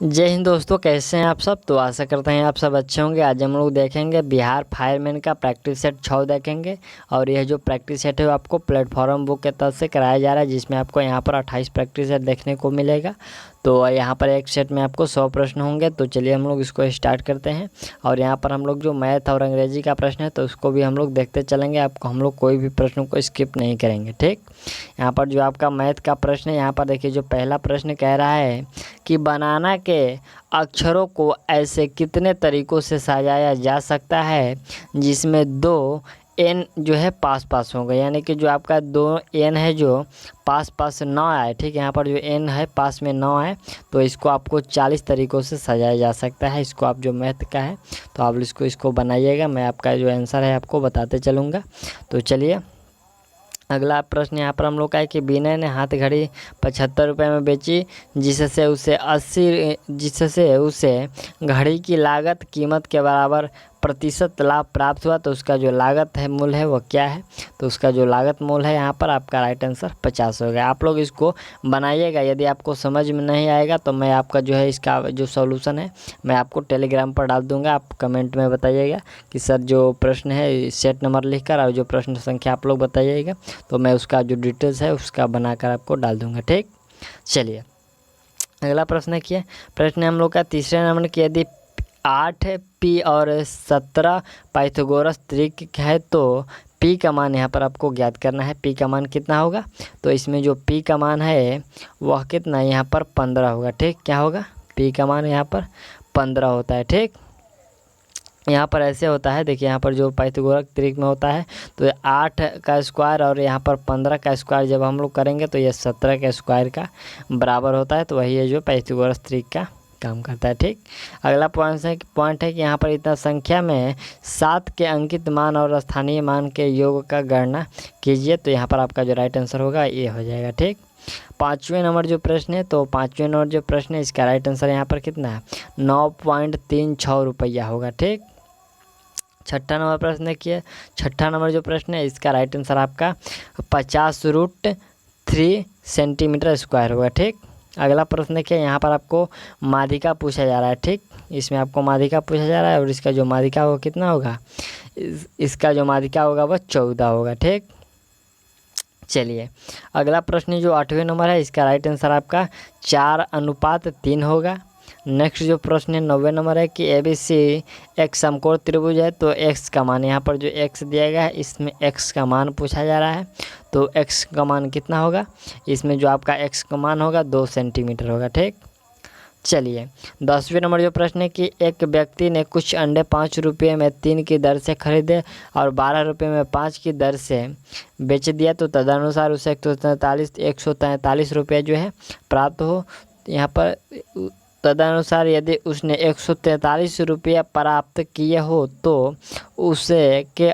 जय हिंद दोस्तों, कैसे हैं आप सब। तो आशा करते हैं आप सब अच्छे होंगे। आज हम लोग देखेंगे बिहार फायरमैन का प्रैक्टिस सेट 6 देखेंगे। और यह जो प्रैक्टिस सेट है वो आपको प्लेटफॉर्म बुक के तरफ से कराया जा रहा है, जिसमें आपको यहाँ पर 28 प्रैक्टिस सेट देखने को मिलेगा। तो यहाँ पर एक सेट में आपको 100 प्रश्न होंगे। तो चलिए हम लोग इसको स्टार्ट करते हैं। और यहाँ पर हम लोग जो मैथ और अंग्रेजी का प्रश्न है तो उसको भी हम लोग देखते चलेंगे। आपको हम लोग कोई भी प्रश्न को स्किप नहीं करेंगे, ठीक। यहाँ पर जो आपका मैथ का प्रश्न है, यहाँ पर देखिए जो पहला प्रश्न कह रहा है कि बनाना के अक्षरों को ऐसे कितने तरीक़ों से सजाया जा सकता है जिसमें दो एन जो है पास पास हो गए, यानी कि जो आपका दो एन है जो पास पास ना आए, ठीक है। यहाँ पर जो एन है पास में ना आए तो इसको आपको 40 तरीक़ों से सजाया जा सकता है। इसको आप जो मैथ का है तो आप इसको बनाइएगा। मैं आपका जो आंसर है आपको बताते चलूँगा। तो चलिए अगला प्रश्न यहाँ पर हम लोग का है कि विनय ने हाथ घड़ी 75 रुपये में बेची, जिससे उसे घड़ी की लागत कीमत के बराबर प्रतिशत लाभ प्राप्त हुआ। तो उसका जो लागत है मूल है वो क्या है। तो उसका जो लागत मूल है यहाँ पर आपका राइट आंसर 50 हो गया। आप लोग इसको बनाइएगा। यदि आपको समझ में नहीं आएगा तो मैं आपका जो है इसका जो सॉल्यूशन है मैं आपको टेलीग्राम पर डाल दूंगा। आप कमेंट में बताइएगा कि सर जो प्रश्न है सेट नंबर लिखकर और जो प्रश्न संख्या आप लोग बताइएगा, तो मैं उसका जो डिटेल्स है उसका बनाकर आपको डाल दूंगा, ठीक। चलिए अगला प्रश्न किया। प्रश्न हम लोग का तीसरे नंबर की, यदि 8 पी और 17 पाइथागोरस त्रिक है तो पी का मान यहाँ पर आपको ज्ञात करना है। पी का मान कितना होगा। तो इसमें जो पी का मान है वह कितना यहाँ पर 15 होगा, ठीक। क्या होगा, पी का मान यहाँ पर 15 होता है, ठीक। यहाँ पर ऐसे होता है, देखिए यहाँ पर जो पाइथागोरस त्रिक में होता है तो 8 का स्क्वायर और यहाँ पर 15 का स्क्वायर जब हम लोग करेंगे तो यह 17 के स्क्वायर का बराबर होता है। तो वही है जो पाइथागोरस त्रिक का काम करता है, ठीक। अगला पॉइंट है कि यहाँ पर इतना संख्या में 7 के अंकित मान और स्थानीय मान के योग का गणना कीजिए। तो यहाँ पर आपका जो राइट आंसर होगा ये हो जाएगा, ठीक। 5वें नंबर जो प्रश्न है तो 5वें नंबर जो प्रश्न है इसका राइट आंसर यहाँ पर कितना है 9.36 रुपया होगा, ठीक। छठा नंबर प्रश्न किया। छठा नंबर जो प्रश्न है इसका राइट आंसर आपका 50√3 सेंटीमीटर स्क्वायर होगा, ठीक। अगला प्रश्न क्या, यहाँ पर आपको माध्यिका पूछा जा रहा है, ठीक। इसमें आपको माध्यिका पूछा जा रहा है और इसका जो माध्यिका होगा कितना होगा, इसका जो माध्यिका होगा वह 14 होगा, ठीक। चलिए अगला प्रश्न जो 8वें नंबर है इसका राइट आंसर आपका 4:3 होगा। नेक्स्ट जो प्रश्न है 9वें नंबर है कि ABC एक समकोण त्रिभुज है तो x का मान, यहाँ पर जो x दिया गया है इसमें x का मान पूछा जा रहा है। तो x का मान कितना होगा, इसमें जो आपका x का मान होगा 2 सेंटीमीटर होगा, ठीक। चलिए 10वें नंबर जो प्रश्न है कि एक व्यक्ति ने कुछ अंडे 5 रुपये में 3 की दर से खरीदे और 12 रुपये में 5 की दर से बेच दिया। तो तदनुसार उसे 143 रुपये जो है प्राप्त हो। यहाँ पर तदनुसार यदि उसने 143 रुपया प्राप्त किए हो तो उसे के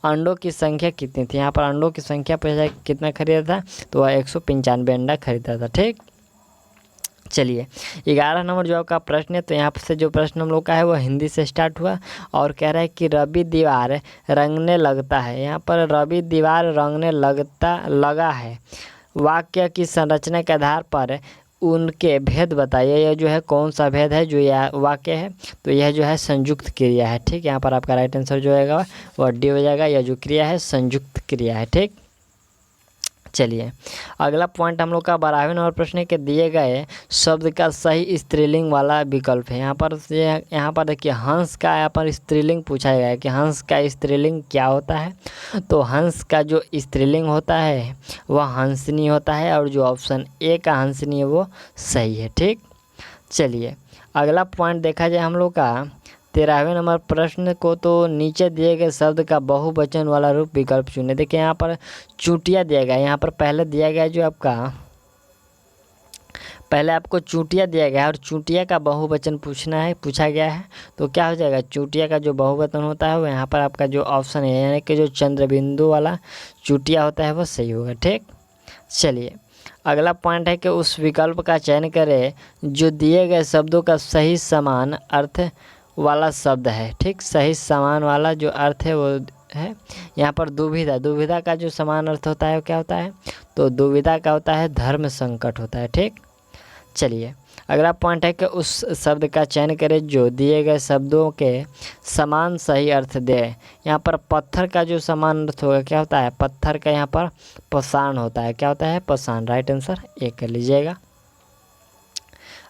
अंडों की संख्या कितनी थी। यहाँ पर अंडों की संख्या पूछा कितना खरीदा था, तो वह 195 अंडा खरीदा था, ठीक। चलिए 11 नंबर जो आपका प्रश्न है तो यहाँ से जो प्रश्न हम लोग का है वो हिंदी से स्टार्ट हुआ और कह रहा है कि रवि दीवार रंगने लगता है। यहाँ पर रवि दीवार रंगने लगा है वाक्य की संरचना के आधार पर उनके भेद बताइए। यह जो है कौन सा भेद है जो यह वाक्य है, तो यह जो है संयुक्त क्रिया है, ठीक। यहाँ पर आपका राइट आंसर जो होगा वह डी हो जाएगा। यह जो क्रिया है संयुक्त क्रिया है, ठीक। चलिए अगला पॉइंट हम लोग का 12वें नंबर प्रश्न के दिए गए शब्द का सही स्त्रीलिंग वाला विकल्प है। यहाँ पर देखिए हंस का यहाँ पर स्त्रीलिंग पूछा गया है कि हंस का स्त्रीलिंग क्या होता है। तो हंस का जो स्त्रीलिंग होता है वह हंसनी होता है और जो ऑप्शन ए का हंसनी है वो सही है, ठीक। चलिए अगला पॉइंट देखा जाए हम लोग का 13वें नंबर प्रश्न को, तो नीचे दिए गए शब्द का बहुवचन वाला रूप विकल्प चुने। देखिए यहाँ पर चूटिया दिया गया है। यहाँ पर पहले दिया गया जो पहले आपको चूटिया दिया गया है और चूटिया का बहुवचन पूछा गया है। तो क्या हो जाएगा, चूटिया का जो बहुवचन होता है वो यहाँ पर आपका जो ऑप्शन है यानी कि जो चंद्रबिंदु वाला चूटिया होता है वो सही होगा, ठीक। चलिए अगला पॉइंट है कि उस विकल्प का चयन करें जो दिए गए शब्दों का सही समान अर्थ वाला शब्द है, ठीक। सही समान वाला जो अर्थ है वो है। यहाँ पर दुविधा, दुविधा का जो समान अर्थ होता है वो क्या होता है, तो दुविधा का होता है धर्म संकट होता है। ठीक, चलिए अगला पॉइंट है कि उस शब्द का चयन करें जो दिए गए शब्दों के समान सही अर्थ दे। यहाँ पर पत्थर का जो समान अर्थ होगा क्या होता है, पत्थर का यहाँ पर पाषाण होता है। क्या होता है, पाषाण। राइट आंसर ए कर लीजिएगा।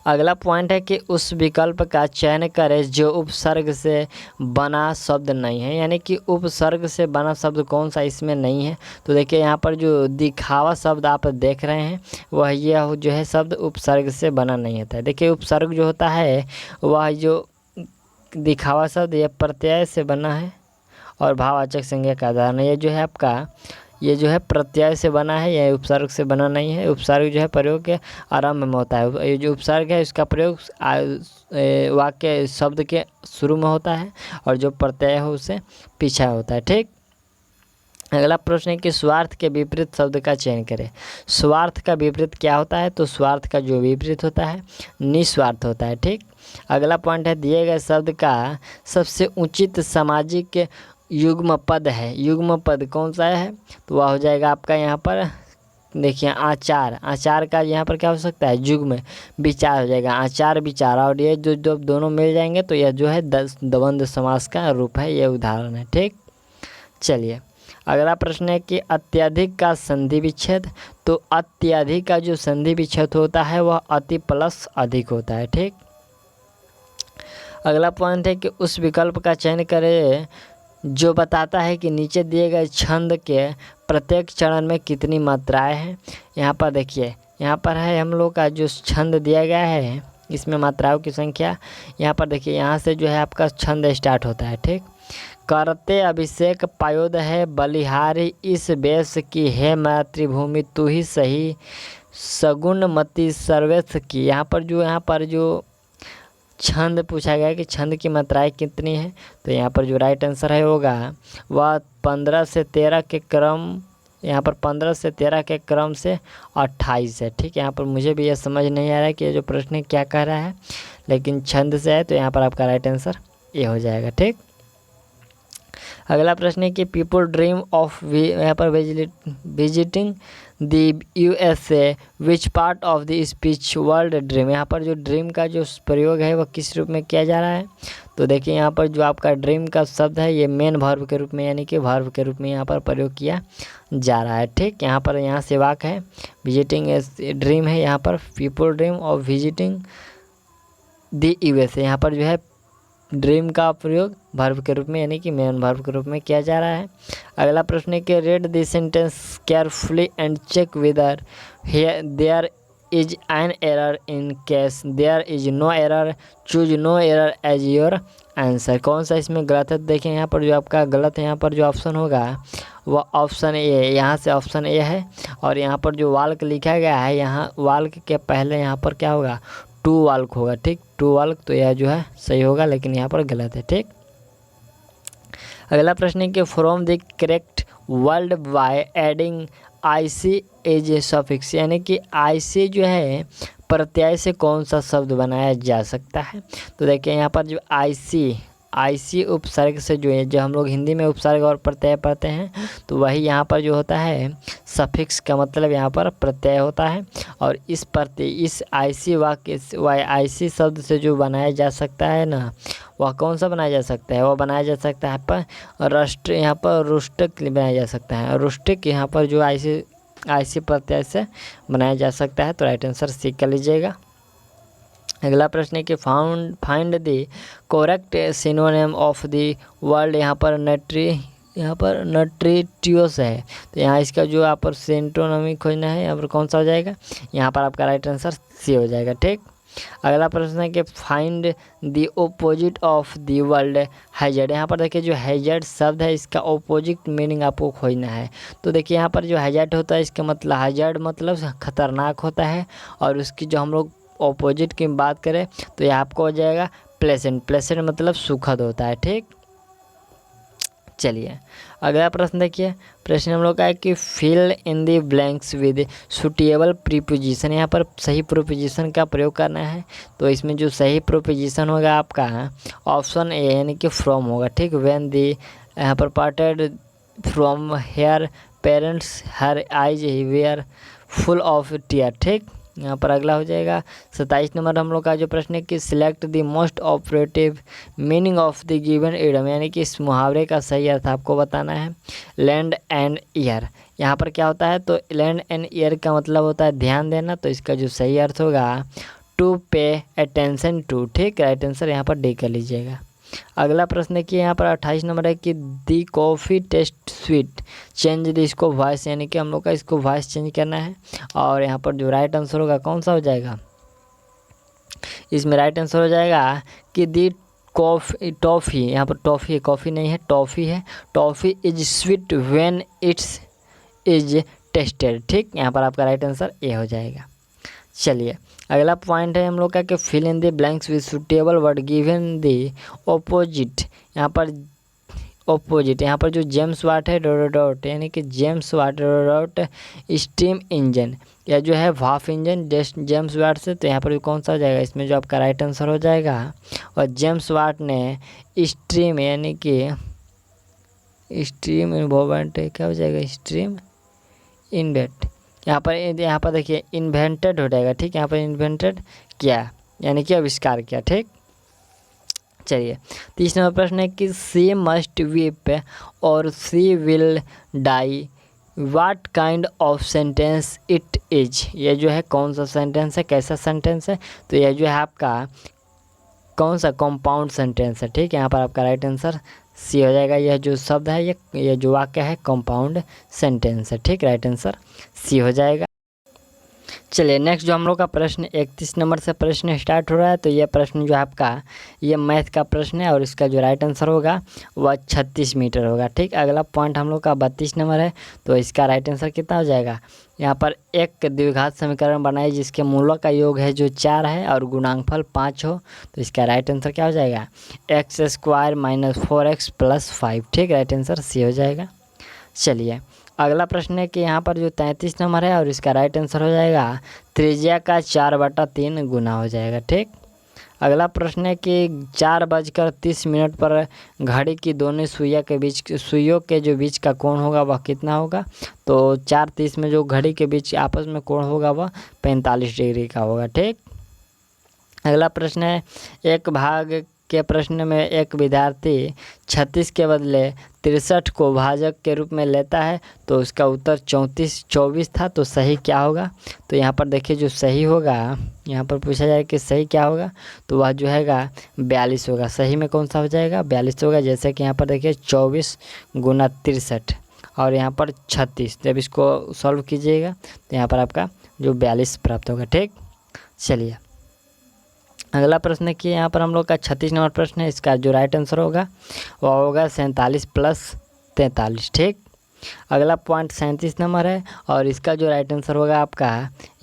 अगला पॉइंट है कि उस विकल्प का चयन करें जो उपसर्ग से बना शब्द नहीं है, यानी कि उपसर्ग से बना शब्द कौन सा इसमें नहीं है। तो देखिए यहाँ पर जो दिखावा शब्द आप देख रहे हैं वह यह जो है शब्द उपसर्ग से बना नहीं होता है। देखिए उपसर्ग जो होता है वह जो दिखावा शब्द यह प्रत्यय से बना है और भाववाचक संज्ञा का आधार है। ये जो है आपका ये जो है प्रत्यय से बना है, यह उपसर्ग से बना नहीं है। उपसर्ग जो है प्रयोग के आरंभ में होता है। ये जो उपसर्ग है इसका प्रयोग वाक्य शब्द के शुरू में होता है और जो प्रत्यय है उससे पीछा होता है। ठीक, अगला प्रश्न है कि स्वार्थ के विपरीत शब्द का चयन करें। स्वार्थ का विपरीत क्या होता है, तो स्वार्थ का जो विपरीत होता है निस्वार्थ होता है। ठीक, अगला पॉइंट है दिए गए शब्द का सबसे उचित सामाजिक युग्म पद है। युग्म पद कौन सा है, तो वह हो जाएगा आपका यहाँ पर देखिए आचार। आचार का यहाँ पर क्या हो सकता है, युग्म विचार हो जाएगा। आचार विचार, और ये जो दोनों मिल जाएंगे तो यह जो है द्वंद्व समास का रूप है, ये उदाहरण है। ठीक, चलिए अगला प्रश्न है कि अत्यधिक का संधि विच्छेद। तो अत्यधिक का जो संधि विच्छेद होता है वह अति प्लस अधिक होता है। ठीक, अगला पॉइंट है कि उस विकल्प का चयन करें जो बताता है कि नीचे दिए गए छंद के प्रत्येक चरण में कितनी मात्राएं हैं। यहाँ पर देखिए, यहाँ पर है हम लोग का जो छंद दिया गया है इसमें मात्राओं की संख्या। यहाँ पर देखिए यहाँ से जो है आपका छंद स्टार्ट होता है। ठीक, करते अभिषेक पायोद है बलिहारी इस बेस की है मातृभूमि तू ही सही सगुन मति सर्वेश की। यहाँ पर जो छंद पूछा गया है कि छंद की मात्राएं कितनी है, तो यहाँ पर जो राइट आंसर है होगा वह 15 से 13 के क्रम, यहाँ पर 15 से 13 के क्रम से 28 है। ठीक, यहाँ पर मुझे भी यह समझ नहीं आ रहा है कि ये जो प्रश्न क्या कह रहा है, लेकिन छंद से है तो यहाँ पर आपका राइट आंसर ये हो जाएगा। ठीक, अगला प्रश्न है कि पीपल ड्रीम ऑफ यहाँ पर visiting the USA which part of the speech world dream. यहाँ पर जो ड्रीम का जो प्रयोग है वह किस रूप में किया जा रहा है, तो देखिए यहाँ पर जो आपका ड्रीम का शब्द है ये मेन वर्ब के रूप में यानी कि वर्ब के रूप में यहाँ पर प्रयोग किया जा रहा है। ठीक, यहाँ से वाक्य है विजिटिंग ड्रीम है, यहाँ पर people dream of visiting the USA। यहाँ पर जो है ड्रीम का प्रयोग वर्ब के रूप में यानी कि मेन वर्ब के रूप में किया जा रहा है। अगला प्रश्न है कि read this sentence carefully and check whether there is an error in case there is no error choose no error as your answer. कौन सा इसमें गलत है, देखें यहाँ पर जो आपका गलत है, यहाँ पर जो ऑप्शन होगा वह ऑप्शन ए है। यहाँ से ऑप्शन ए है और यहाँ पर जो वाल्क लिखा गया है, यहाँ वाल्क के पहले यहाँ पर क्या होगा, टू वाल्क होगा। ठीक, टू वाल्क, तो यह जो है सही होगा, लेकिन यहाँ पर गलत है। ठीक, अगला प्रश्न है कि from the correct word by adding IC as a suffix, यानी कि IC जो है प्रत्यय से कौन सा शब्द बनाया जा सकता है। तो देखिए यहाँ पर जो IC उपसर्ग से जो है, जो हम लोग हिंदी में उपसर्ग और प्रत्यय पढ़ते हैं, तो वही यहाँ पर जो होता है सफिक्स का मतलब यहाँ पर प्रत्यय होता है। और इस IC वाक्य IC शब्द से जो बनाया जा सकता है ना, वह कौन सा बनाया जा सकता है, वह बनाया जा सकता है पर राष्ट्र, यहाँ पर रुष्टिक बनाया जा सकता है। रुष्टिक यहाँ पर जो IC प्रत्यय से बनाया जा सकता है, तो राइट आंसर सी कर लीजिएगा। अगला प्रश्न है कि find the correct synonym of the word, यहाँ पर नट्रिटियोस है, तो यहाँ इसका जो यहाँ पर सिंटोनिम खोजना है, यहाँ पर कौन सा हो जाएगा, यहाँ पर आपका राइट आंसर सी हो जाएगा। ठीक, अगला प्रश्न है कि find the opposite of the word hazard. यहाँ पर देखिए जो हैजर्ड शब्द है इसका ओपोजिट मीनिंग आपको खोजना है। तो देखिए यहाँ पर जो हैजर्ड होता है इसका मतलब हैजर्ड मतलब खतरनाक होता है, और उसकी जो हम लोग ऑपोजिट की बात करें तो ये आपको हो जाएगा प्लेसेंट मतलब सुखद होता है। ठीक, चलिए अगला प्रश्न देखिए। प्रश्न हम लोग का है कि fill in the blanks with suitable preposition. यहाँ पर सही प्रीपोजिशन का प्रयोग करना है, तो इसमें जो सही प्रीपोजिशन होगा आपका ऑप्शन ए यानी कि फ्रॉम होगा। ठीक, व्हेन दी यहाँ पर parted from her parents her eyes were full of tear. ठीक, यहाँ पर अगला हो जाएगा 27 नंबर हम लोग का जो प्रश्न है कि select the most operative meaning of the given idiom, यानी कि इस मुहावरे का सही अर्थ आपको बताना है। लैंड एंड ईयर, यहाँ पर क्या होता है, तो लैंड एंड ईयर का मतलब होता है ध्यान देना, तो इसका जो सही अर्थ होगा टू पे अटेंशन टू। ठीक, राइट आंसर यहाँ पर डी कर लीजिएगा। अगला प्रश्न है कि यहाँ पर 28 नंबर है कि the coffee taste sweet change the इसको वॉइस, यानी कि हम लोग का इसको वॉइस चेंज करना है। और यहाँ पर जो राइट आंसर होगा कौन सा हो जाएगा, इसमें राइट आंसर हो जाएगा कि दी टॉफ़ी, यहाँ पर टॉफ़ी है, कॉफ़ी नहीं है, टॉफ़ी है। Toffee is sweet when it's is tested. ठीक, यहाँ पर आपका राइट आंसर ए हो जाएगा। चलिए अगला पॉइंट है हम लोग का कि fill in the blanks with suitable word given the opposite. यहाँ पर ऑपोजिट, यहाँ पर जो जेम्स वाट है डॉट डॉट, यानी कि James Watt dot steam engine, या जो है भाप इंजन जेम्स वाट से, तो यहाँ पर कौन सा हो जाएगा, इसमें जो आपका राइट आंसर हो जाएगा। और जेम्स वाट ने स्ट्रीम, यानी कि स्ट्रीम इन्वोवेंट क्या हो जाएगा, स्ट्रीम इन्वेंट, यहाँ पर देखिए इन्वेंटेड हो जाएगा। ठीक, यहाँ पर इन्वेंटेड किया, यानी कि आविष्कार किया। ठीक, चलिए 30 नंबर प्रश्न है कि सी मस्ट वीप और she will die, what kind of sentence it is, ये जो है कौन सा सेंटेंस है, कैसा सेंटेंस है, तो यह जो है आपका कौन सा कंपाउंड सेंटेंस है। ठीक, यहाँ पर आपका राइट आंसर सी हो जाएगा। यह जो शब्द है, ये जो वाक्य है कंपाउंड सेंटेंस है। ठीक, राइट आंसर सी हो जाएगा। चलिए नेक्स्ट जो हम लोग का प्रश्न 31 नंबर से प्रश्न स्टार्ट हो रहा है, तो यह प्रश्न जो आपका ये मैथ का प्रश्न है और इसका जो राइट आंसर होगा वह 36 मीटर होगा। ठीक, अगला पॉइंट हम लोग का 32 नंबर है, तो इसका राइट आंसर कितना हो जाएगा, यहाँ पर एक द्विघात समीकरण बनाए जिसके मूलों का योग है जो 4 है और गुणांकफल 5 हो, तो इसका राइट आंसर क्या हो जाएगा, x² - 4x + 5। ठीक, राइट आंसर सी हो जाएगा। चलिए अगला प्रश्न है कि यहाँ पर जो 33 नंबर है और इसका राइट आंसर हो जाएगा त्रिज्या का 4/3 गुना हो जाएगा। ठीक, अगला प्रश्न है कि 4:30 पर घड़ी की दोनों सुइयों के जो बीच का कोण होगा वह कितना होगा, तो 4:30 में जो घड़ी के बीच आपस में कोण होगा वह 45 डिग्री का होगा। ठीक, अगला प्रश्न है एक भाग के प्रश्न में एक विद्यार्थी 36 के बदले 63 को भाजक के रूप में लेता है, तो उसका उत्तर 24 था, तो सही क्या होगा, तो यहाँ पर देखिए जो सही होगा, यहाँ पर पूछा जाए कि सही क्या होगा, तो वह जो हैगा 42 होगा। सही में कौन सा हो जाएगा, 42 होगा। जैसे कि यहाँ पर देखिए 24 × 63 और यहाँ पर 36, जब इसको सॉल्व कीजिएगा तो यहाँ पर आपका जो 42 प्राप्त होगा। ठीक, चलिए अगला प्रश्न है कि यहाँ पर हम लोग का 36 नंबर प्रश्न है, इसका जो राइट आंसर होगा वह होगा 47 + 43। ठीक, अगला पॉइंट 37 नंबर है और इसका जो राइट आंसर होगा आपका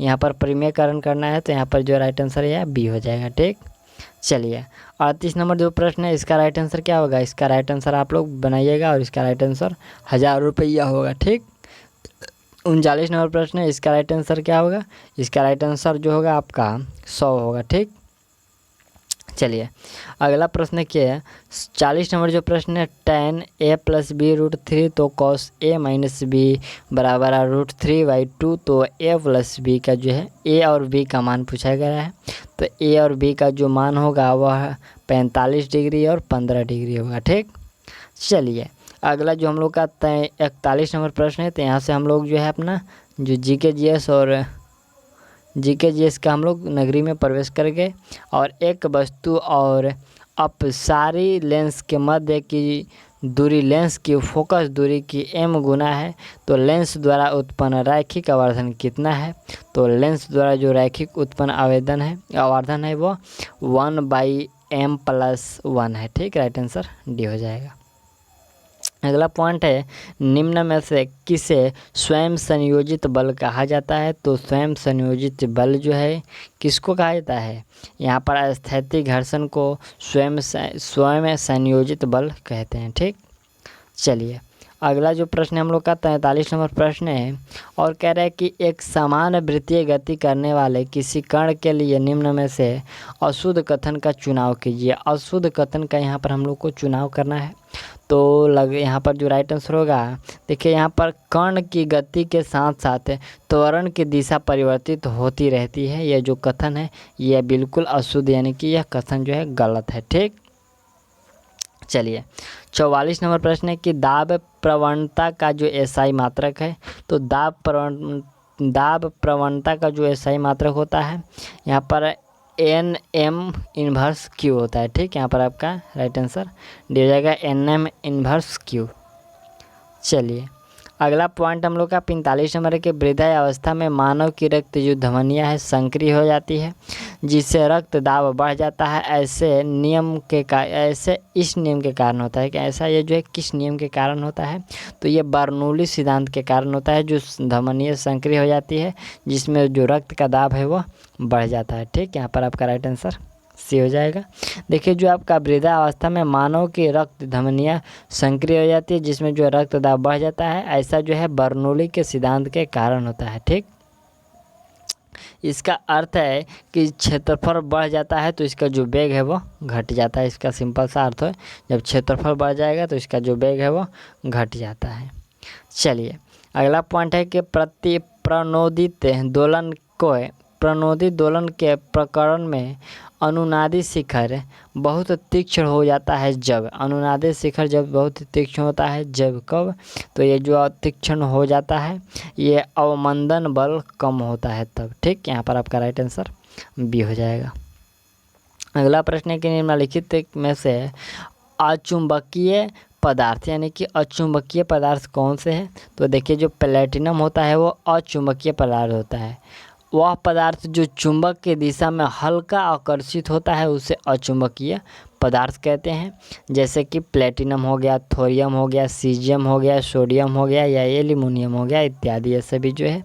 यहाँ पर परिमेयकरण करना है, तो यहाँ पर जो राइट आंसर है बी हो जाएगा। ठीक, चलिए 38 नंबर जो प्रश्न है इसका राइट आंसर क्या होगा, इसका राइट आंसर आप लोग बनाइएगा और इसका राइट आंसर 1000 रुपया होगा। ठीक, 39 नंबर प्रश्न है, इसका राइट आंसर क्या होगा, इसका राइट आंसर जो होगा आपका 100 होगा। ठीक, चलिए अगला प्रश्न क्या है, 40 नंबर जो प्रश्न है tan a + b √3, तो cos a - b बराबर √3/2, तो a + b का जो है a और b का मान पूछा गया है, तो a और b का जो मान होगा वह 45 डिग्री और 15 डिग्री होगा। ठीक, चलिए अगला जो हम लोग का 41 नंबर प्रश्न है, तो यहाँ से हम लोग जो है अपना जो GK/GS और GK/GS का हम लोग नगरी में प्रवेश कर गए और एक वस्तु और अपसारी लेंस के मध्य की दूरी लेंस की फोकस दूरी की m गुना है, तो लेंस द्वारा उत्पन्न रैखिक आवर्धन कितना है, तो लेंस द्वारा जो रैखिक उत्पन्न आवर्धन है वो 1/m + 1 है। ठीक, राइट आंसर डी हो जाएगा। अगला पॉइंट है निम्न में से किसे स्वयं संयोजित बल कहा जाता है, तो स्वयं संयोजित बल जो है किसको कहा जाता है, यहाँ पर स्थैतिक घर्षण को स्वयं संयोजित बल कहते हैं। ठीक, चलिए अगला जो प्रश्न हम लोग का 43 नंबर प्रश्न है और कह रहा है कि एक समान वृत्तीय गति करने वाले किसी कण के लिए निम्न में से अशुद्ध कथन का चुनाव कीजिए। अशुद्ध कथन का यहाँ पर हम लोग को चुनाव करना है, तो यहाँ पर जो राइट आंसर होगा, देखिए यहाँ पर कण की गति के साथ साथ त्वरण की दिशा परिवर्तित होती रहती है। यह जो कथन है यह बिल्कुल अशुद्ध, यानी कि यह कथन जो है गलत है। ठीक, चलिए 44 नंबर प्रश्न है कि दाब प्रवणता का जो एसआई मात्रक है, तो दाब प्रवणता का जो एसआई मात्रक होता है यहाँ पर एन एम इन्वर्स क्यू होता है। ठीक, यहाँ पर आपका राइट आंसर डी हो जाएगा एन एम इन्वर्स क्यू। चलिए अगला पॉइंट हम लोग का 45 नंबर है कि वृद्धावस्था में मानव की रक्त जो धमनियाँ है संक्रिय हो जाती है, जिससे रक्त दाब बढ़ जाता है। ऐसे इस नियम के कारण होता है कि ऐसा ये जो है किस नियम के कारण होता है, तो ये बर्नौली सिद्धांत के कारण होता है। जो धमनियाँ संक्रिय हो जाती है जिसमें जो रक्त का दाब है वो बढ़ जाता है। ठीक, यहाँ पर आपका राइट आंसर सी हो जाएगा। देखिए जो आपका वृद्धावस्था में मानव की रक्त धमनियाँ संक्रिय हो जाती है जिसमें जो रक्त दाब बढ़ जाता है, ऐसा जो है बर्नौली के सिद्धांत के कारण होता है। ठीक, इसका अर्थ है कि क्षेत्रफल बढ़ जाता है तो इसका जो वेग है वो घट जाता है। इसका सिंपल सा अर्थ है, जब क्षेत्रफल बढ़ जाएगा तो इसका जो वेग है वो घट जाता है। चलिए अगला पॉइंट है कि प्रणोदित दोलन के प्रकरण में अनुनादी शिखर बहुत तीक्ष्ण हो जाता है जब अनुनादी शिखर जब बहुत तीक्ष्ण होता है जब कब, तो ये जो तीक्ष्ण हो जाता है ये अवमंदन बल कम होता है तब। ठीक, यहाँ पर आपका राइट आंसर बी हो जाएगा। अगला प्रश्न है कि निम्नलिखित में से अचुंबकीय पदार्थ यानी कि अचुंबकीय पदार्थ कौन से हैं, तो देखिए जो प्लेटिनम होता है वो अचुंबकीय पदार्थ होता है। वह पदार्थ जो चुंबक की दिशा में हल्का आकर्षित होता है उसे अचुंबकीय पदार्थ कहते हैं। जैसे कि प्लेटिनम हो गया, थोरियम हो गया, सीजियम हो गया, सोडियम हो गया या एल्यूमिनियम हो गया इत्यादि, ये सभी जो है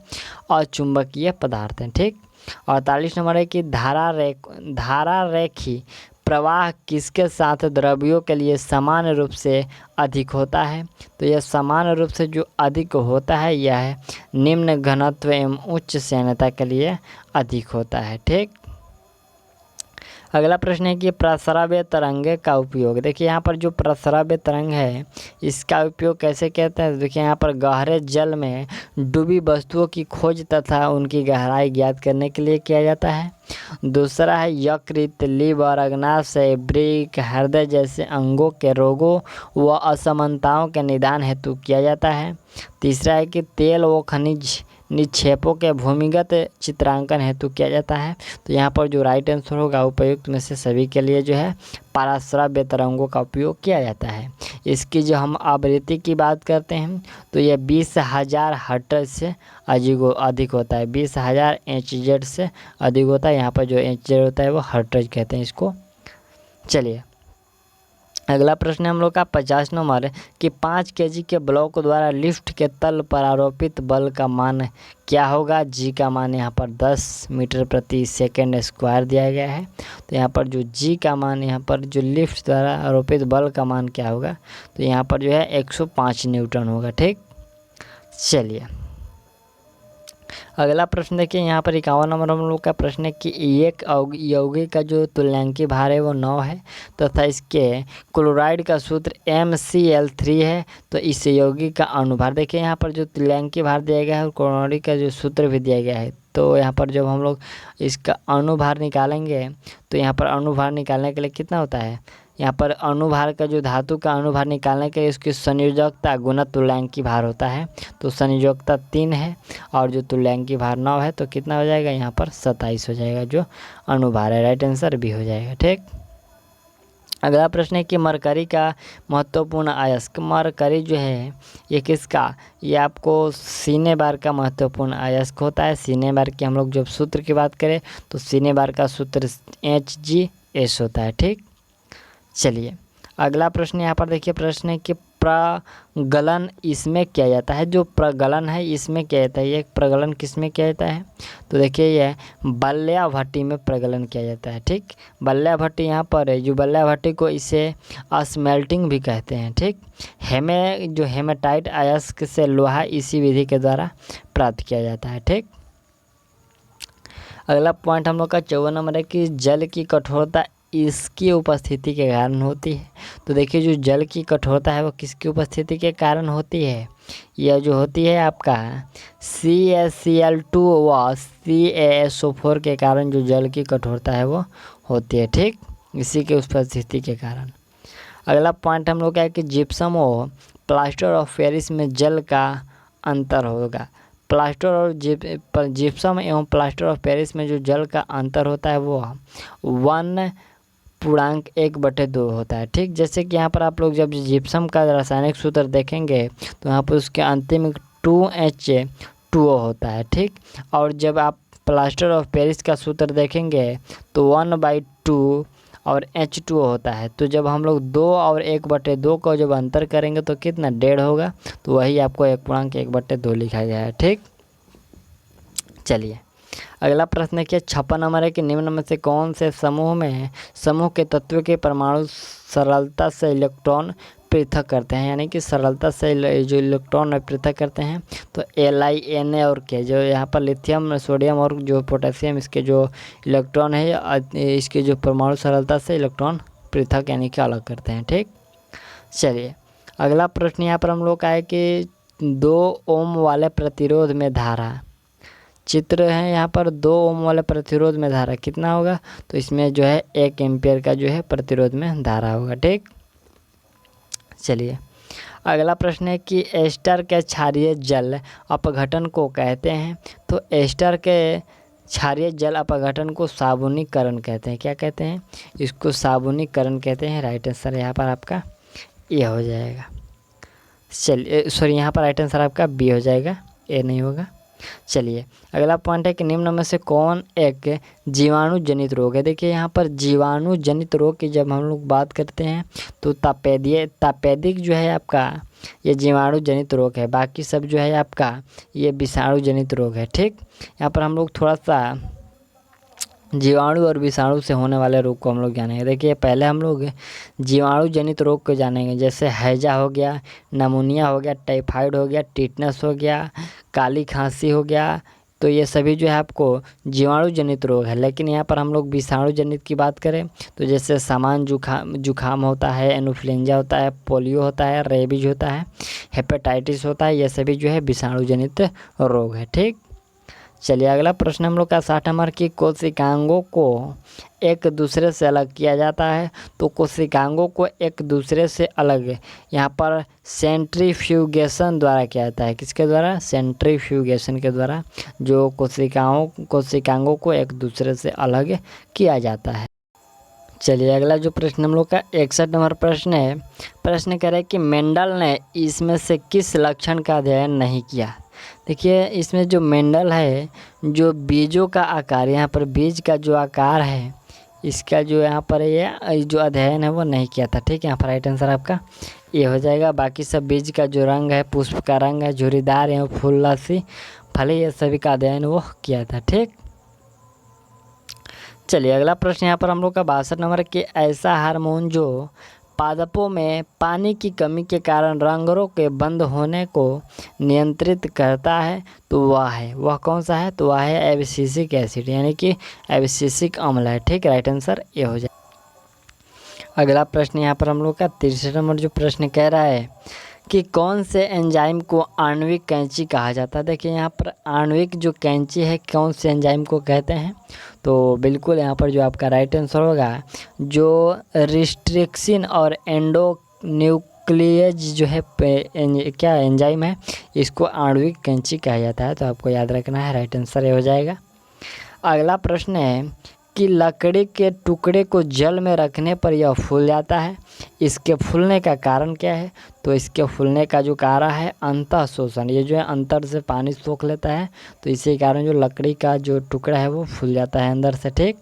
अचुंबकीय पदार्थ हैं। ठीक, 48 नंबर है कि धारा रेखी प्रवाह किसके साथ द्रव्यों के लिए समान रूप से अधिक होता है, तो यह समान रूप से जो अधिक होता है यह निम्न घनत्व एवं उच्च श्यानता के लिए अधिक होता है। ठीक, अगला प्रश्न है कि प्रस्राव्य तरंग का उपयोग, देखिए यहाँ पर जो प्रस्राव्य तरंग है इसका उपयोग कैसे कहते हैं, देखिए यहाँ पर गहरे जल में डूबी वस्तुओं की खोज तथा उनकी गहराई ज्ञात करने के लिए किया जाता है। दूसरा है यकृत, लीवर, अग्नाशय, वृक्क, हृदय जैसे अंगों के रोगों व असमानताओं के निदान हेतु किया जाता है। तीसरा है कि तेल व खनिज निक्षेपों के भूमिगत चित्रांकन हेतु किया जाता है। तो यहाँ पर जो राइट आंसर होगा उपयुक्त में से सभी के लिए जो है पराश्रव्य तरंगों का उपयोग किया जाता है। इसकी जो हम आवृत्ति की बात करते हैं तो यह 20,000 हर्ट्ज से अधिक होता है, 20,000 HZ से अधिक होता है। यहाँ पर जो HZ होता है वो हर्ट्ज कहते हैं इसको। चलिए अगला प्रश्न हम लोग का 50 नंबर कि 5 kg के ब्लॉक द्वारा लिफ्ट के तल पर आरोपित बल का मान क्या होगा। जी का मान यहाँ पर 10 मीटर प्रति सेकंड स्क्वायर दिया गया है। तो यहाँ पर जो जी का मान, यहाँ पर जो लिफ्ट द्वारा आरोपित बल का मान क्या होगा, तो यहाँ पर जो है 105 न्यूटन होगा। ठीक, चलिए अगला प्रश्न देखिए यहाँ पर 51 नंबर हम लोग का प्रश्न है कि एक यौगिक का जो तुल्यांकी भार है वो 9 है तथा इसके क्लोराइड का सूत्र MCl3 है। तो इस यौगिक का अनुभार, देखिए यहाँ पर जो तुल्यांकी भार दिया गया है और क्लोराइड का जो सूत्र भी दिया गया है। तो यहाँ पर जब हम लोग इसका अनुभार निकालेंगे तो यहाँ पर अनुभार निकालने के लिए कितना होता है, यहाँ पर अनुभार का जो धातु का अनुभार निकालने के लिए इसकी संयोजकता गुना तुल्यांकी भार होता है। तो संयोजकता 3 है और जो तुल्यांकी भार 9 है, तो कितना हो जाएगा यहाँ पर 27 हो जाएगा जो अनुभार है। राइट आंसर भी हो जाएगा। ठीक, अगला प्रश्न है कि मरकरी का महत्वपूर्ण अयस्क, मरकरी जो है ये किसका, ये आपको सीने बार का महत्वपूर्ण अयस्क होता है। सीने बार की हम लोग जब सूत्र की बात करें तो सीने बार का सूत्र HgS होता है। ठीक, चलिए अगला प्रश्न यहाँ पर देखिए, प्रश्न है कि प्रगलन इसमें किया जाता है, जो प्रगलन है इसमें किया जाता है। ये प्रगलन किस में किया जाता है, तो देखिए ये बल्ल्या भट्टी में प्रगलन किया जाता है। ठीक, बल्ल्या भट्टी यहाँ पर है, जो बल्ल्या भट्टी को इसे स्मेल्टिंग भी कहते हैं। ठीक, हेमेटाइट अयस्क से लोहा इसी विधि के द्वारा प्राप्त किया जाता है। ठीक, अगला पॉइंट हम लोग का 54 नंबर है कि जल की कठोरता इसकी उपस्थिति के कारण होती है। तो देखिए जो जल की कठोरता है वो किसकी उपस्थिति के कारण होती है, यह जो होती है आपका CaCl2 व CaSO4 के कारण जो जल की कठोरता है वो होती है, ठीक, इसी के उपस्थिति के कारण। अगला पॉइंट हम लोग का है कि जिप्सम और प्लास्टर ऑफ पेरिस में जल का अंतर होगा। प्लास्टर और जिप्सम एवं प्लास्टर ऑफ पेरिस में जो जल का अंतर होता है वो 1:1/2 होता है, ठीक। जैसे कि यहाँ पर आप लोग जब जिप्सम का रासायनिक सूत्र देखेंगे तो यहाँ पर उसके अंतिम 2H2O होता है, ठीक। और जब आप प्लास्टर ऑफ पेरिस का सूत्र देखेंगे तो 1/2 और H2O होता है। तो जब हम लोग 2 और 1/2 को जब अंतर करेंगे तो कितना 1.5 होगा, तो वही आपको 1:1/2 लिखा गया है, ठीक। चलिए अगला प्रश्न है कि 56 नंबर है कि निम्न में से कौन से समूह के तत्व के परमाणु सरलता से इलेक्ट्रॉन पृथक करते हैं, यानी कि सरलता से जो इलेक्ट्रॉन पृथक करते हैं। तो Li, Na और K, जो यहाँ पर लिथियम, सोडियम और जो पोटेशियम, इसके जो इलेक्ट्रॉन है, इसके जो परमाणु सरलता से इलेक्ट्रॉन पृथक यानी कि अलग करते हैं, ठीक। चलिए अगला प्रश्न यहाँ पर हम लोग का है कि 2 ओम वाले प्रतिरोध में धारा, चित्र है यहाँ पर 2 ओम वाले प्रतिरोध में धारा कितना होगा, तो इसमें जो है 1 एम्पियर का जो है प्रतिरोध में धारा होगा, ठीक। चलिए अगला प्रश्न है कि एस्टर के क्षारीय जल अपघटन को कहते हैं। तो एस्टर के क्षारीय जल अपघटन को साबुनीकरण कहते हैं। क्या कहते हैं, इसको साबुनीकरण कहते हैं। राइट आंसर यहाँ पर आपका ए हो जाएगा। चलिए सॉरी, यहाँ पर राइट आंसर आपका बी हो जाएगा, ए नहीं होगा। चलिए अगला पॉइंट है कि निम्न में से कौन एक जीवाणु जनित रोग है। देखिए यहाँ पर जीवाणु जनित रोग की जब हम लोग बात करते हैं तो तापेदिक जो है आपका ये जीवाणु जनित रोग है, बाकी सब जो है आपका ये विषाणु जनित रोग है, ठीक। यहाँ पर हम लोग थोड़ा सा जीवाणु और विषाणु से होने वाले रोग को हम लोग जानेंगे। देखिए पहले हम लोग जीवाणु जनित रोग को जानेंगे, जैसे हैजा हो गया, नमूनिया हो गया, टाइफाइड हो गया, टिटनस हो गया, काली खांसी हो गया। तो ये सभी जो है आपको जीवाणु जनित रोग है। लेकिन यहाँ पर हम लोग विषाणु जनित की बात करें तो जैसे सामान्य जुखाम होता है, इन्फ्लुएंजा होता है, पोलियो होता है, रेबीज होता है, हेपेटाइटिस होता है, ये सभी जो है विषाणु जनित रोग है, ठीक। चलिए अगला प्रश्न हम लोग का 60 नंबर की कोशिकांगों को एक दूसरे से अलग किया जाता है। तो कोशिकांगों को एक दूसरे से अलग यहाँ पर सेंट्रीफ्यूगेशन द्वारा किया जाता है। किसके द्वारा, सेंट्रीफ्यूगेशन के द्वारा जो कोशिकांगों को एक दूसरे से अलग किया जाता है। चलिए अगला जो प्रश्न हम लोग का 61 नंबर प्रश्न है। प्रश्न कह रहे कि मेंडल ने इसमें से किस लक्षण का अध्ययन नहीं किया। देखिए इसमें जो मेंडल है, जो बीजों का आकार, यहाँ पर बीज का जो आकार है इसका जो यहाँ पर ये जो अध्ययन है वो नहीं किया था, ठीक है। यहाँ पर राइट आंसर आपका ये हो जाएगा। बाकी सब बीज का जो रंग है, पुष्प का रंग है, झुरीदार है, फूलसी फल, ये सभी का अध्ययन वो किया था, ठीक। चलिए अगला प्रश्न यहाँ पर हम लोग का 62 नंबर के ऐसा हार्मोन जो पादपों में पानी की कमी के कारण रंगों के बंद होने को नियंत्रित करता है, तो वह कौन सा है, तो वह है एब्सिसिक एसिड, यानी कि एब्सिसिक अम्ल है, ठीक। राइट आंसर ये हो जाए। अगला प्रश्न यहाँ पर हम लोग का 63 नंबर जो प्रश्न कह रहा है कि कौन से एंजाइम को आणविक कैंची कहा जाता है। देखिए यहाँ पर आणविक जो कैंची है कौन से एंजाइम को कहते हैं, तो बिल्कुल यहाँ पर जो आपका राइट आंसर होगा जो रिस्ट्रिक्शन और एंडोन्यूक्लियेज जो है क्या एंजाइम है, इसको आणविक कैंची कहा जाता है। तो आपको याद रखना है, राइट आंसर ये हो जाएगा। अगला प्रश्न है कि लकड़ी के टुकड़े को जल में रखने पर यह फूल जाता है, इसके फूलने का कारण क्या है, तो इसके फूलने का जो कारण है अंतः शोषण, ये जो है अंतर से पानी सोख लेता है, तो इसी कारण जो लकड़ी का जो टुकड़ा है वो फूल जाता है अंदर से, ठीक।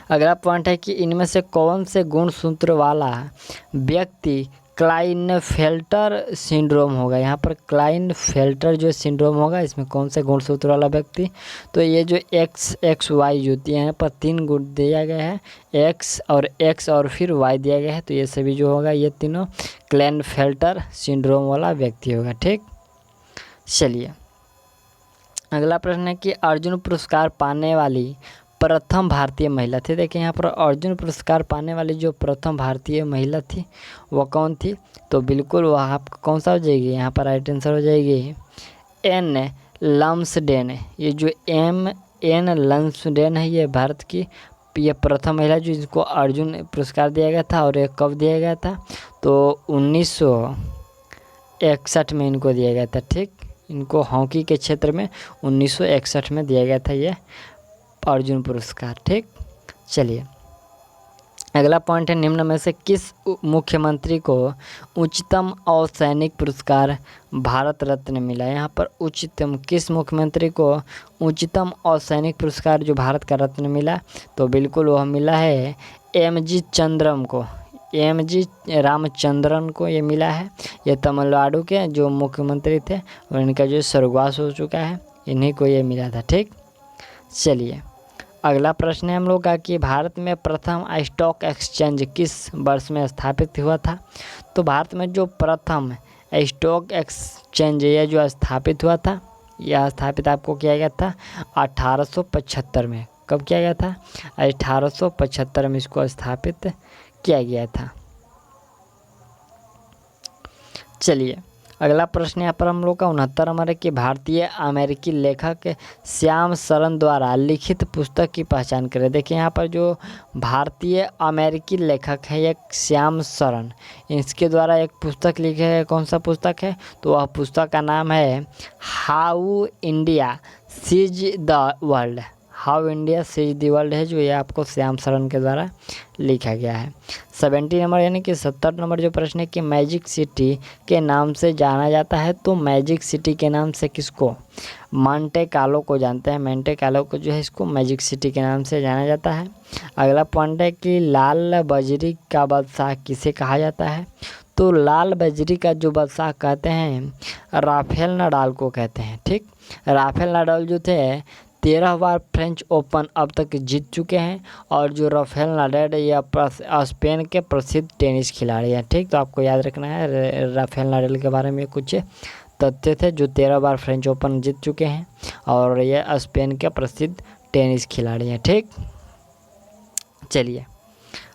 अगला पॉइंट है कि इनमें से कौन से गुणसूत्र वाला व्यक्ति क्लाइनफेल्टर सिंड्रोम होगा। यहाँ पर क्लाइनफेल्टर जो सिंड्रोम होगा इसमें कौन से गुणसूत्र वाला व्यक्ति, तो ये जो XY होती है यहाँ पर 3 गुण दिया गया है, X और फिर Y दिया गया है, तो ये सभी जो होगा ये तीनों क्लाइनफेल्टर सिंड्रोम वाला व्यक्ति होगा, ठीक। चलिए अगला प्रश्न है कि अर्जुन पुरस्कार पाने वाली प्रथम भारतीय महिला थी। देखिए यहाँ पर अर्जुन पुरस्कार पाने वाली जो प्रथम भारतीय महिला थी वो कौन थी, तो बिल्कुल वह आपका कौन सा हो जाएगी, यहाँ पर राइट आंसर हो जाएगी एन लम्सडेन। ये जो एन लम्सडेन है ये भारत की ये प्रथम महिला जो जिसको अर्जुन पुरस्कार दिया गया था। और ये कब दिया गया था, तो 1961 में इनको दिया गया था। ठीक, इनको हॉकी के क्षेत्र में 1961 में दिया गया था ये अर्जुन पुरस्कार। ठीक, चलिए अगला पॉइंट है, निम्न में से किस मुख्यमंत्री को उच्चतम असैनिक पुरस्कार भारत रत्न मिला। यहाँ पर उच्चतम किस मुख्यमंत्री को उच्चतम असैनिक पुरस्कार जो भारत का रत्न मिला, तो बिल्कुल वह मिला है एम.जी. चंद्रम को, एम.जी. रामचंद्रन को ये मिला है। ये तमिलनाडु के जो मुख्यमंत्री थे और इनका जो स्वर्गवास हो चुका है, इन्हीं को ये मिला था। ठीक, चलिए अगला प्रश्न है हम लोग का कि भारत में प्रथम स्टॉक एक्सचेंज किस वर्ष में स्थापित हुआ था। तो भारत में जो प्रथम स्टॉक एक्सचेंज यह जो स्थापित हुआ था, यह स्थापित आपको किया गया था 1875 में। कब किया गया था, 1875 में इसको स्थापित किया गया था। चलिए अगला प्रश्न यहाँ पर हम लोग का 69 नंबर है कि भारतीय अमेरिकी लेखक श्याम शरण द्वारा लिखित पुस्तक की पहचान करें। देखिए यहाँ पर जो भारतीय अमेरिकी लेखक है एक श्याम शरण, इसके द्वारा एक पुस्तक लिखे है। कौन सा पुस्तक है, तो वह पुस्तक का नाम है how India sees the world. How India sees the world है जो ये आपको श्याम शरण के द्वारा लिखा गया है। 70 नंबर यानी कि 70 नंबर जो प्रश्न है कि मैजिक सिटी के नाम से जाना जाता है। तो मैजिक सिटी के नाम से किसको, मॉन्टे कार्लो को जानते हैं। मॉन्टे कार्लो को जो है इसको मैजिक सिटी के नाम से जाना जाता है। अगला पॉइंट है कि लाल बजरी का बादशाह किसे कहा जाता है। तो लाल बजरी का जो बादशाह कहते हैं राफेल नाडाल को कहते हैं। ठीक, राफेल नाडाल जो थे 13 बार फ्रेंच ओपन अब तक जीत चुके हैं। और जो राफेल नाडाल या स्पेन के प्रसिद्ध टेनिस खिलाड़ी हैं। ठीक, तो आपको याद रखना है राफेल नाडाल के बारे में कुछ तथ्य थे, जो 13 बार फ्रेंच ओपन जीत चुके हैं और ये स्पेन के प्रसिद्ध टेनिस खिलाड़ी हैं। ठीक, चलिए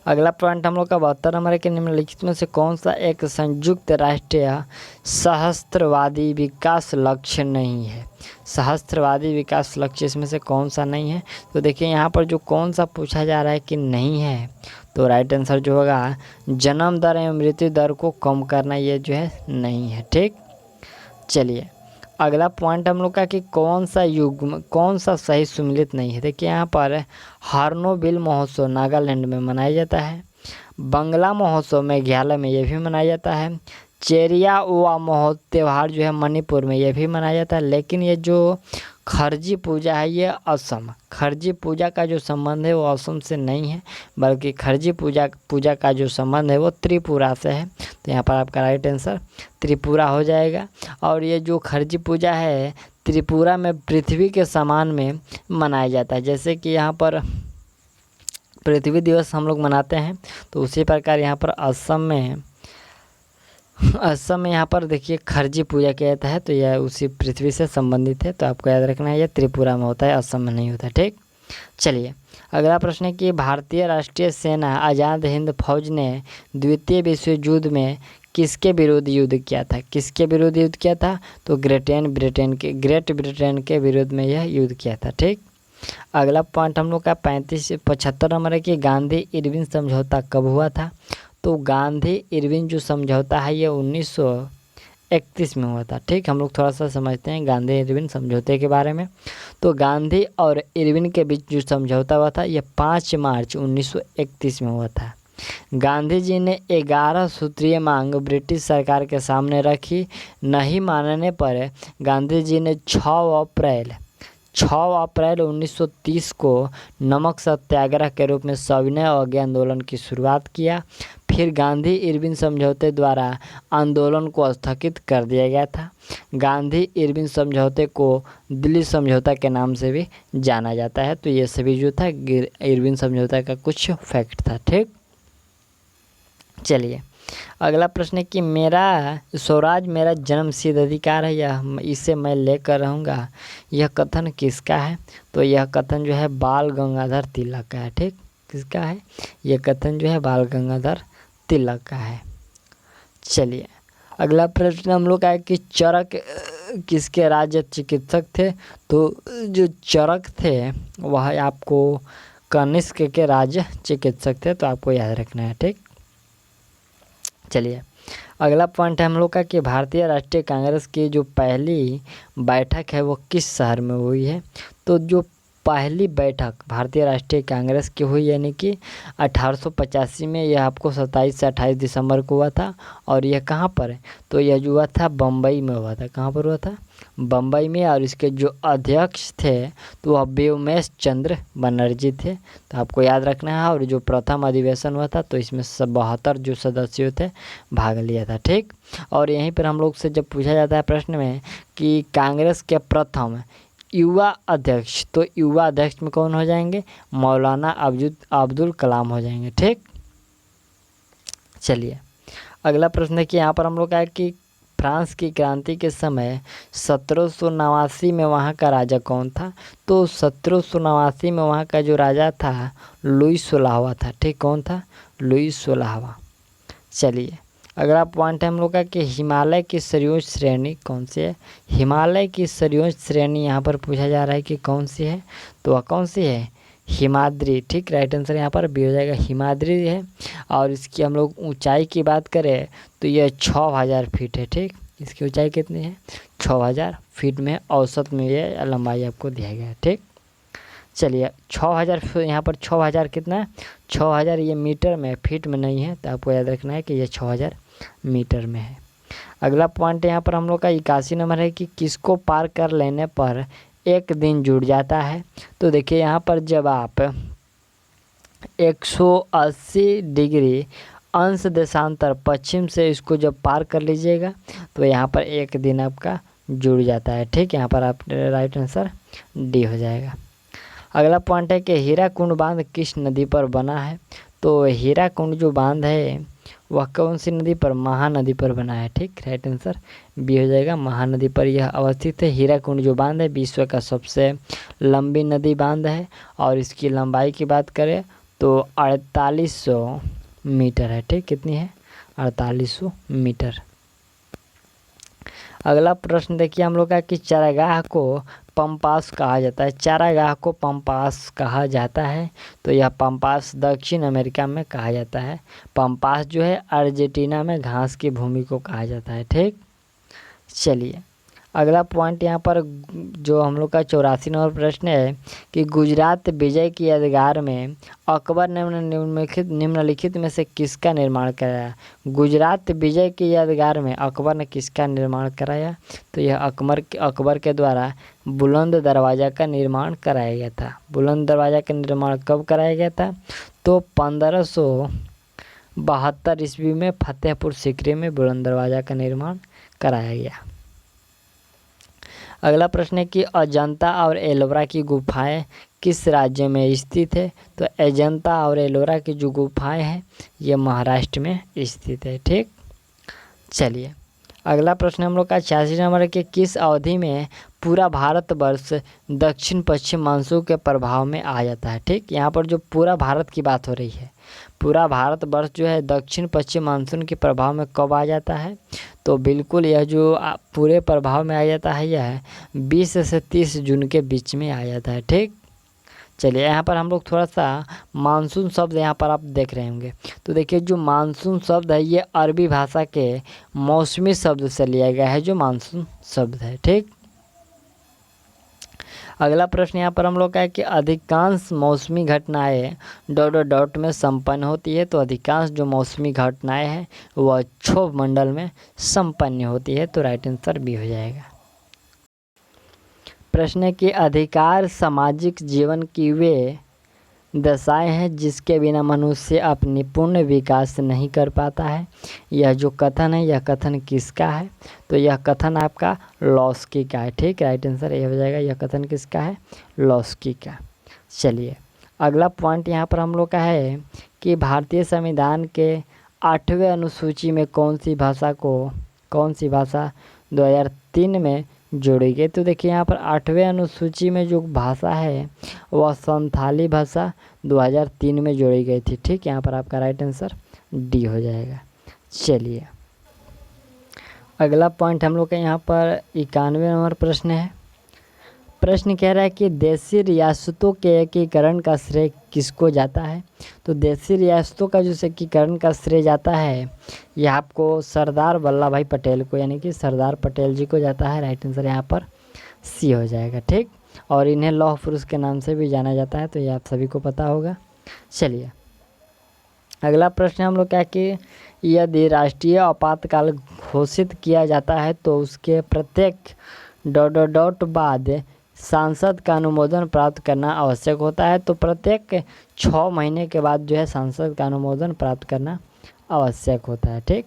अगला पॉइंट हम लोग का 72 नंबर के निम्नलिखित में से कौन सा एक संयुक्त राष्ट्रीय सहस्त्रवादी विकास लक्ष्य नहीं है। सहस्त्रवादी विकास लक्ष्य इसमें से कौन सा नहीं है, तो देखिए यहाँ पर जो कौन सा पूछा जा रहा है कि नहीं है, तो राइट आंसर जो होगा जन्म दर एवं मृत्यु दर को कम करना, ये जो है नहीं है। ठीक, चलिए अगला पॉइंट हम लोग का कि कौन सा युग्म कौन सा सही सुमिलित नहीं है। देखिए यहाँ पर हॉर्नबिल महोत्सव नागालैंड में मनाया जाता है। बंगला महोत्सव मेघालय में ये भी मनाया जाता है। चेरिया वा महोत्सव त्यौहार जो है मणिपुर में ये भी मनाया जाता है। लेकिन ये जो खरजी पूजा है ये असम, खरजी पूजा का जो संबंध है वो असम से नहीं है, बल्कि खरजी पूजा का जो संबंध है वो त्रिपुरा से है। तो यहाँ पर आपका राइट आंसर त्रिपुरा हो जाएगा। और ये जो खरजी पूजा है त्रिपुरा में पृथ्वी के समान में मनाया जाता है। जैसे कि यहाँ पर पृथ्वी दिवस हम लोग मनाते हैं, तो उसी प्रकार यहाँ पर असम में यहाँ पर देखिए खरजी पूजा किया जाता है। तो यह उसी पृथ्वी से संबंधित है, तो आपको याद रखना है ये त्रिपुरा में होता है, असम में नहीं होता। ठीक, चलिए अगला प्रश्न है कि भारतीय राष्ट्रीय सेना आज़ाद हिंद फौज ने द्वितीय विश्व युद्ध में किसके विरुद्ध युद्ध किया था। किसके विरुद्ध युद्ध किया था, तो ग्रेट ब्रिटेन के विरुद्ध में यह युद्ध किया था। ठीक, अगला पॉइंट हम लोग का 75 नंबर है कि गांधी इरविन समझौता कब हुआ था। तो गांधी इरविन जो समझौता है ये 1931 में हुआ था। ठीक, हम लोग थोड़ा सा समझते हैं गांधी इरविन समझौते के बारे में। तो गांधी और इरविन के बीच जो समझौता हुआ था ये 5 मार्च 1931 में हुआ था। गांधी जी ने 11 सूत्रीय मांग ब्रिटिश सरकार के सामने रखी। नहीं मानने पर गांधी जी ने 6 अप्रैल 1930 को नमक सत्याग्रह के रूप में सविनय अवज्ञा आंदोलन की शुरुआत किया। फिर गांधी इरविन समझौते द्वारा आंदोलन को स्थगित कर दिया गया था। गांधी इरविन समझौते को दिल्ली समझौता के नाम से भी जाना जाता है। तो ये सभी जो था इरविन समझौता का कुछ फैक्ट था। ठीक, चलिए अगला प्रश्न है कि मेरा स्वराज मेरा जन्मसिद्ध अधिकार है, यह इसे मैं लेकर रहूँगा, यह कथन किसका है? तो यह कथन जो है बाल गंगाधर तिलक का है। ठीक, किसका है? यह कथन जो है बाल गंगाधर तिलक का है। चलिए अगला प्रश्न हम लोग का है कि चरक किसके राज्य चिकित्सक थे? तो जो चरक थे वह आपको कनिष्क के राज्य चिकित्सक थे, तो आपको याद रखना है। ठीक, चलिए अगला पॉइंट है हम लोग का कि भारतीय राष्ट्रीय कांग्रेस की जो पहली बैठक है वो किस शहर में हुई है? तो जो पहली बैठक भारतीय राष्ट्रीय कांग्रेस की हुई यानी कि 1885 में, यह आपको 27 से 28 दिसंबर को हुआ था। और यह कहाँ पर है? तो यह जो हुआ था बम्बई में हुआ था। कहाँ पर हुआ था? बम्बई में। और इसके जो अध्यक्ष थे तो वह व्योमेश चंद्र बनर्जी थे, तो आपको याद रखना है। और जो प्रथम अधिवेशन हुआ था तो इसमें 72 जो सदस्यों थे भाग लिया था। ठीक, और यहीं पर हम लोग से जब पूछा जाता है प्रश्न में कि कांग्रेस के प्रथम युवा अध्यक्ष, तो युवा अध्यक्ष में कौन हो जाएंगे? मौलाना अब्दुल कलाम हो जाएंगे। ठीक, चलिए अगला प्रश्न है कि यहाँ पर हम लोग का है कि फ्रांस की क्रांति के समय 1789 में वहाँ का राजा कौन था? तो 1789 में वहाँ का जो राजा था लुई 16वां था। ठीक, कौन था? लुई 16वां। चलिए अगला पॉइंट है हम लोग का कि हिमालय की सर्वोच्च श्रेणी कौन सी है? हिमालय की सर्वोच्च श्रेणी यहाँ पर पूछा जा रहा है कि कौन सी है? तो वह कौन सी है? हिमाद्री। ठीक, राइट आंसर यहाँ पर बी हो जाएगा, हिमाद्री है। और इसकी हम लोग ऊंचाई की बात करें तो यह 6000 फीट है। ठीक, इसकी ऊंचाई कितनी है? 6000 फीट में औसत में ये लंबाई आपको दिया गया है। ठीक, चलिए 6000 यहाँ पर 6000 कितना है? 6000 ये मीटर में, फीट में नहीं है, तो आपको याद रखना है कि ये 6000 मीटर में है। अगला पॉइंट यहाँ पर हम लोग का 81 नंबर है कि किसको पार कर लेने पर एक दिन जुड़ जाता है? तो देखिए यहाँ पर जब आप 180 डिग्री अंश देशांतर पश्चिम से इसको जब पार कर लीजिएगा तो यहाँ पर एक दिन आपका जुड़ जाता है। ठीक, यहाँ पर आप राइट आंसर डी हो जाएगा। अगला पॉइंट है कि हीराकुंड बांध किस नदी पर बना है? तो हीराकुंड जो बांध है वह कौन सी नदी पर? महानदी पर बना है। ठीक, राइट आंसर बी हो जाएगा, महानदी पर यह अवस्थित है। हीराकुंड जो बांध है विश्व का सबसे लंबी नदी बांध है और इसकी लंबाई की बात करें तो 4800 मीटर है। ठीक, कितनी है? 4800 मीटर। अगला प्रश्न देखिए हम लोग का कि चारागाह को पंपास कहा जाता है। चारागाह को पंपास कहा जाता है, तो यह पंपास दक्षिण अमेरिका में कहा जाता है। पंपास जो है अर्जेंटीना में घास की भूमि को कहा जाता है। ठीक, चलिए अगला पॉइंट यहाँ पर जो हम लोग का 84 नंबर प्रश्न है कि गुजरात विजय की यादगार में अकबर ने निम्नलिखित में से किसका निर्माण कराया? गुजरात विजय की यादगार में अकबर ने किसका निर्माण कराया? तो यह अकबर के द्वारा बुलंद दरवाज़ा का निर्माण कराया गया था। बुलंद दरवाज़ा का निर्माण कब कराया गया था? तो 1572 ईस्वी में फतेहपुर सीकरी में बुलंद दरवाज़ा का निर्माण कराया गया। अगला प्रश्न है कि अजंता और एलोरा की गुफाएं किस राज्य में स्थित है? तो अजंता और एलोरा की जो गुफाएं हैं ये महाराष्ट्र में स्थित है। ठीक, चलिए अगला प्रश्न हम लोग का 86 नंबर है कि किस अवधि में पूरा भारतवर्ष दक्षिण पश्चिम मानसून के प्रभाव में आ जाता है? ठीक, यहाँ पर जो पूरा भारत की बात हो रही है, पूरा भारतवर्ष जो है दक्षिण पश्चिम मानसून के प्रभाव में कब आ जाता है? तो बिल्कुल यह जो पूरे प्रभाव में आ जाता है यह 20 से 30 जून के बीच में आ जाता है। ठीक, चलिए यहाँ पर हम लोग थोड़ा सा मानसून शब्द यहाँ पर आप देख रहे होंगे, तो देखिए जो मानसून शब्द है ये अरबी भाषा के मौसमी शब्द से लिया गया है, जो मानसून शब्द है। ठीक, अगला प्रश्न यहाँ पर हम लोग का है कि अधिकांश मौसमी घटनाएं ... में संपन्न होती है। तो अधिकांश जो मौसमी घटनाएं हैं वह क्षोभ मंडल में संपन्न होती है, तो राइट आंसर बी हो जाएगा। प्रश्न है कि अधिकार सामाजिक जीवन की वे दशाएं हैं जिसके बिना मनुष्य अपनी पूर्ण विकास नहीं कर पाता है। यह जो कथन है यह कथन किसका है? तो यह कथन आपका लॉस्की का है। ठीक, राइट आंसर ये हो जाएगा, यह कथन किसका है? लॉस्की का। चलिए अगला पॉइंट यहाँ पर हम लोग का है कि भारतीय संविधान के 8वें अनुसूची में कौन सी भाषा 2003 में जोड़ी गई? तो देखिए यहाँ पर 8वें अनुसूची में जो भाषा है वह संथाली भाषा 2003 में जोड़ी गई थी। ठीक, यहाँ पर आपका राइट आंसर डी हो जाएगा। चलिए अगला पॉइंट हम लोग का यहाँ पर 91 नंबर प्रश्न है। प्रश्न कह रहा है कि देशी रियासतों के एकीकरण का श्रेय किसको जाता है? तो देशी रियासतों का जो एकीकरण का श्रेय जाता है यह आपको सरदार वल्लभ भाई पटेल को, यानी कि सरदार पटेल जी को जाता है। राइट आंसर यहाँ पर सी हो जाएगा। ठीक, और इन्हें लौह पुरुष के नाम से भी जाना जाता है, तो ये आप सभी को पता होगा। चलिए अगला प्रश्न हम लोग क्या कि यदि राष्ट्रीय आपातकाल घोषित किया जाता है तो उसके प्रत्येक ... बाद सांसद का अनुमोदन प्राप्त करना आवश्यक होता है। तो प्रत्येक 6 महीने के बाद जो है सांसद का अनुमोदन प्राप्त करना आवश्यक होता है। ठीक,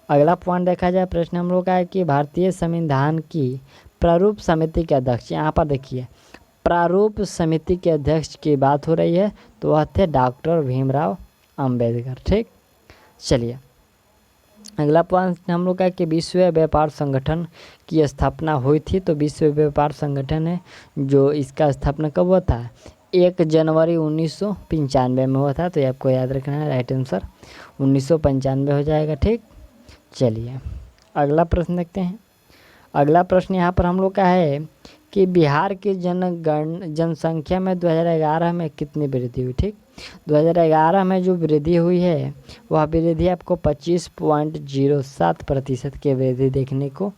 अगला पॉइंट देखा जाए, प्रश्न हम लोग का है कि भारतीय संविधान की प्रारूप समिति के अध्यक्ष, यहाँ पर देखिए प्रारूप समिति के अध्यक्ष की बात हो रही है, तो वह थे डॉक्टर भीमराव अंबेडकर। ठीक, चलिए अगला पॉइंट हम लोग का कि विश्व व्यापार संगठन की स्थापना हुई थी। तो विश्व व्यापार संगठन है जो इसका स्थापना कब हुआ था? 1 जनवरी 1995 में हुआ था। तो ये आपको याद रखना है, राइट आंसर 1995 हो जाएगा। ठीक, चलिए अगला प्रश्न देखते हैं। अगला प्रश्न यहाँ पर हम लोग का है कि बिहार की जनसंख्या में 2011 में कितनी वृद्धि हुई? ठीक, 2011 में जो वृद्धि हुई है वह वृद्धि आपको 25.07% की वृद्धि देखने को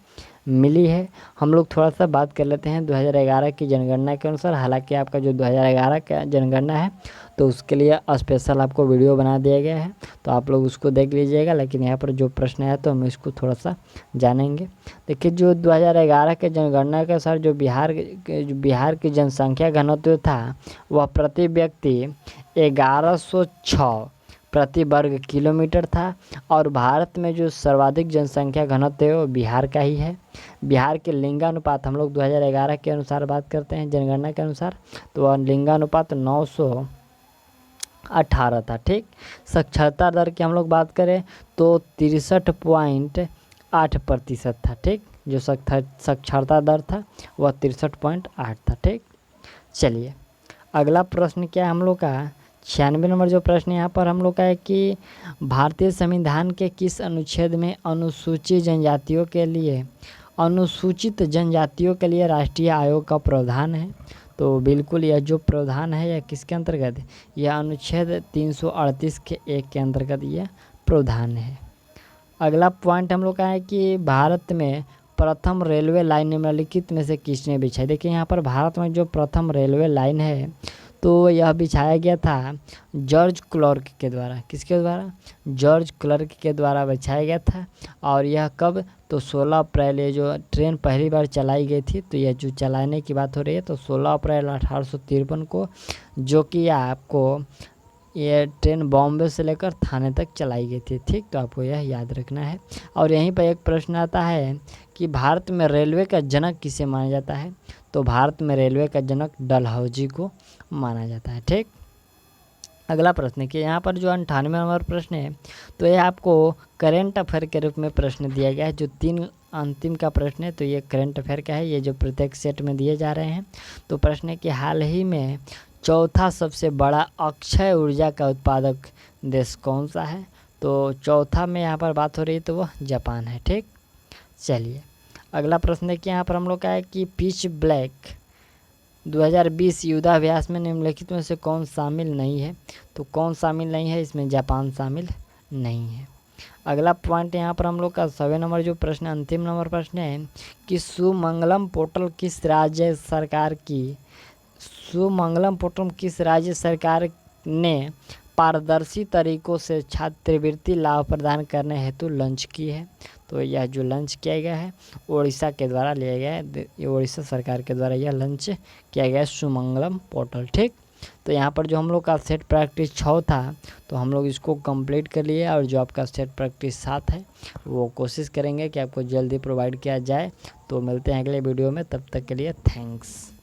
मिली है। हम लोग थोड़ा सा बात कर लेते हैं 2011 की जनगणना के अनुसार। हालांकि आपका जो 2011 का जनगणना है तो उसके लिए स्पेशल आपको वीडियो बना दिया गया है, तो आप लोग उसको देख लीजिएगा। लेकिन यहाँ पर जो प्रश्न है तो हम इसको थोड़ा सा जानेंगे। देखिए जो 2011 के जनगणना के अनुसार जो बिहार की जनसंख्या घनत्व था वह प्रति व्यक्ति 1106 प्रति वर्ग किलोमीटर था। और भारत में जो सर्वाधिक जनसंख्या घनत्व है वो बिहार का ही है। बिहार के लिंगानुपात हम लोग 2011 के अनुसार बात करते हैं, जनगणना के अनुसार, तो वह लिंगानुपात 918 था। ठीक, साक्षरता दर की हम लोग बात करें तो 63.8% था। ठीक, जो साक्षरता दर था वह 63.8 था। ठीक, चलिए अगला प्रश्न क्या है हम लोग का 96 नंबर जो प्रश्न यहाँ पर हम लोग का है कि भारतीय संविधान के किस अनुच्छेद में अनुसूचित जनजातियों के लिए राष्ट्रीय आयोग का प्रावधान है? तो बिल्कुल यह जो प्रावधान है यह किसके अंतर्गत है? यह अनुच्छेद 338 के 1 के अंतर्गत यह प्रावधान है। अगला पॉइंट हम लोग का है कि भारत में प्रथम रेलवे लाइन निम्नलिखित में से किसने बिछाई? देखिए यहाँ पर भारत में जो प्रथम रेलवे लाइन है तो यह बिछाया गया था जॉर्ज क्लार्क के द्वारा। किसके द्वारा? जॉर्ज क्लार्क के द्वारा बिछाया गया था। और यह कब? तो 16 अप्रैल, ये जो ट्रेन पहली बार चलाई गई थी, तो यह जो चलाने की बात हो रही है तो 16 अप्रैल 1853 को, जो कि आपको ये ट्रेन बॉम्बे से लेकर थाने तक चलाई गई थी। ठीक, तो आपको यह याद रखना है। और यहीं पर एक प्रश्न आता है कि भारत में रेलवे का जनक किसे माना जाता है? तो भारत में रेलवे का जनक डलहौजी को माना जाता है। ठीक, अगला प्रश्न कि यहाँ पर जो 98 नंबर प्रश्न है तो यह आपको करेंट अफेयर के रूप में प्रश्न दिया गया है। जो 3 अंतिम का प्रश्न है तो ये करेंट अफेयर का है, ये जो प्रत्येक सेट में दिए जा रहे हैं। तो प्रश्न है कि हाल ही में चौथा सबसे बड़ा अक्षय ऊर्जा का उत्पादक देश कौन सा है? तो चौथा में यहाँ पर बात हो रही है तो वह जापान है। ठीक, चलिए अगला प्रश्न है कि यहाँ पर हम लोग का है कि पिच ब्लैक 2020 युद्धाभ्यास में निम्नलिखित में से कौन शामिल नहीं है? तो कौन शामिल नहीं है? इसमें जापान शामिल नहीं है। अगला पॉइंट यहाँ पर हम लोग का 7 नंबर जो प्रश्न, अंतिम नंबर प्रश्न है कि सुमंगलम पोर्टल किस राज्य सरकार ने पारदर्शी तरीकों से छात्रवृत्ति लाभ प्रदान करने हेतु लॉन्च की है? तो यह जो लॉन्च किया गया है उड़ीसा के द्वारा लिया गया है, ये उड़ीसा सरकार के द्वारा यह लॉन्च किया गया है सुमंगलम पोर्टल। ठीक, तो यहाँ पर जो हम लोग का सेट प्रैक्टिस 6 था तो हम लोग इसको कंप्लीट कर लिए, और जो आपका सेट प्रैक्टिस 7 है वो कोशिश करेंगे कि आपको जल्दी प्रोवाइड किया जाए। तो मिलते हैं अगले वीडियो में, तब तक के लिए थैंक्स।